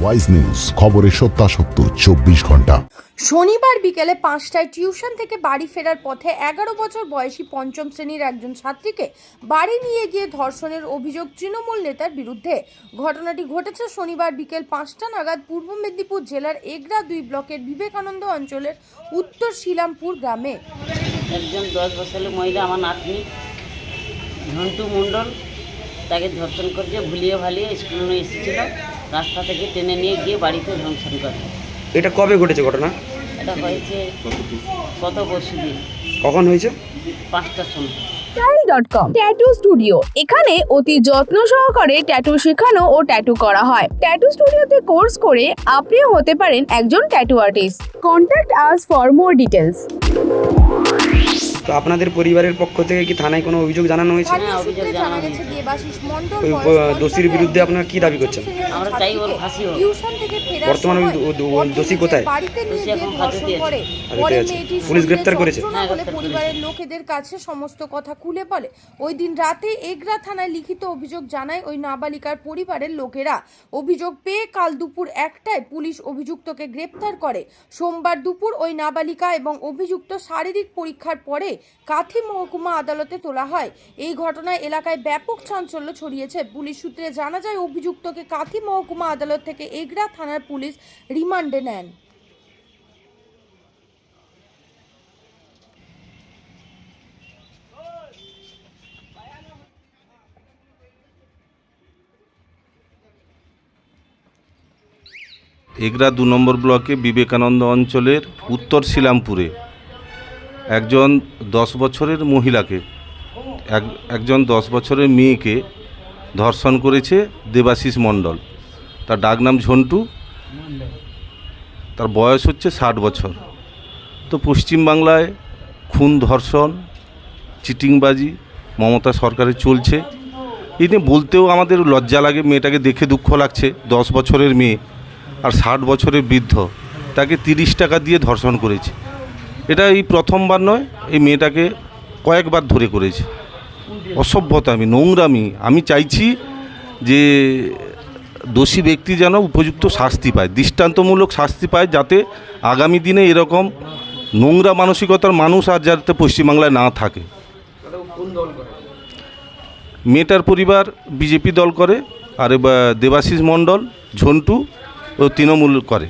Wise news, খবরের সত্যাসত্য 24 ঘন্টা। শনিবার বিকেলে 5টায় টিউশন থেকে বাড়ি ফেরার পথে 11 বছর বয়সী পঞ্চম শ্রেণীর একজন ছাত্রীকে বাড়ি নিয়ে গিয়ে ধর্ষণের অভিযোগ তৃণমূল নেতার বিরুদ্ধে। ঘটনাটি ঘটেছে শনিবার বিকেল 5টা নাগাদ পূর্ব মেদিনীপুর জেলার এগরা 2 ব্লকের বিবেকানন্দ অঞ্চলের উত্তর শিলামপুর গ্রামে। একজন 10 বছরের মহিলা, আমার নাতনি ঝন্টু মণ্ডল, তাকে ধর্ষণ করেছে। ভুলিয়ে ভালিয়ে স্কুলে এসেছিল, রাস্তা থেকে টেনে নিয়ে গিয়ে বাড়িতে ধর্ষণ করে। এটা কবে ঘটেছে ঘটনা? এটা হয়েছে গত পরশুদিন। কখন হয়েছে? 5টার সময়। style.com ট্যাটু স্টুডিও, এখানে অতি যত্ন সহকারে ট্যাটু শেখানো ও ট্যাটু করা হয়। ট্যাটু স্টুডিওতে কোর্স করে আপনিও হতে পারেন একজন tattoo artist. Contact us for more details. তো আপনাদের পরিবারের পক্ষ থেকে কি থানায় কোনো অভিযোগ জানানো হয়েছে? স্থানীয় সূত্রে জানা গেছে দেবাশিস মণ্ডল ওই দোষীর বিরুদ্ধে আপনারা কি দাবি করছেন? আমরা চাই ওর ফাঁসি হোক। টিউশন থেকে ফেরার বর্তমানে ওই দোষী কোথায়? বাড়িতে নিয়ে দোষী গিয়ে এখন ধর্ষণ হাজতে করে। আছে। পরে হাজতে আছে। মেয়েটি পুলিশ শরীরে গ্রেপ্তার করেছে? যন্ত্রণা হ্যাঁ, বলে গ্রেপ্তার পরিবারের লোকেদের কাছে সমস্ত কথা খুলে বলে। ওই দিন রাতে এগরা থানায় লিখিত অভিযোগ জানায় ওই নাবালিকার পরিবারের লোকেরা। অভিযোগ পেয়ে কাল দুপুর 1টায় পুলিশ অভিযুক্তকে গ্রেপ্তার করে। সোমবার দুপুর ওই নাবালিকা এবং অভিযুক্ত শারীরিক পরীক্ষার পরে কাথি মহকুমা আদালতে তোলা হয়। এই ঘটনায় এলাকায় ব্যাপক চাঞ্চল্য ছড়িয়েছে। পুলিশ সূত্রে জানা যায় অভিযুক্তকে কাথি মহকুমা আদালত থেকে এগরা থানার পুলিশ রিমান্ডে নেন। এগরা 2 নম্বর ব্লকে বিবেকানন্দ অঞ্চলের উত্তর শিলামপুরে একজন 10 বছরের মহিলাকে একজন 10 বছরের মেয়েকে ধর্ষণ করেছে দেবাশিস মণ্ডল। তার ডাকনাম ঝন্টু, তার বয়স হচ্ছে 60 বছর। তো পশ্চিমবাংলায় খুন, ধর্ষণ, চিটিংবাজি মমতা সরকারের চলছে। এই নিয়ে বলতেও আমাদের লজ্জা লাগে, মেয়েটাকে দেখে দুঃখ লাগছে। 10 বছরের মেয়ে আর 60 বছরের বৃদ্ধ, তাকে 30 টাকা দিয়ে ধর্ষণ করেছে। এটা এই প্রথমবার নয়, এই মেয়েটাকে কয়েকবার ধরে করেছে। অসভ্যতামি, নোংরামি। আমি চাইছি যে দোষী ব্যক্তি যেন উপযুক্ত শাস্তি পায়, দৃষ্টান্তমূলক শাস্তি পায়, যাতে আগামী দিনে এরকম নোংরা মানসিকতার মানুষ আর যাতে পশ্চিমবাংলায় না থাকে। মেয়েটার পরিবার বিজেপি দল করে, আর দেবাশিস মণ্ডল ঝন্টু ও তৃণমূল করে।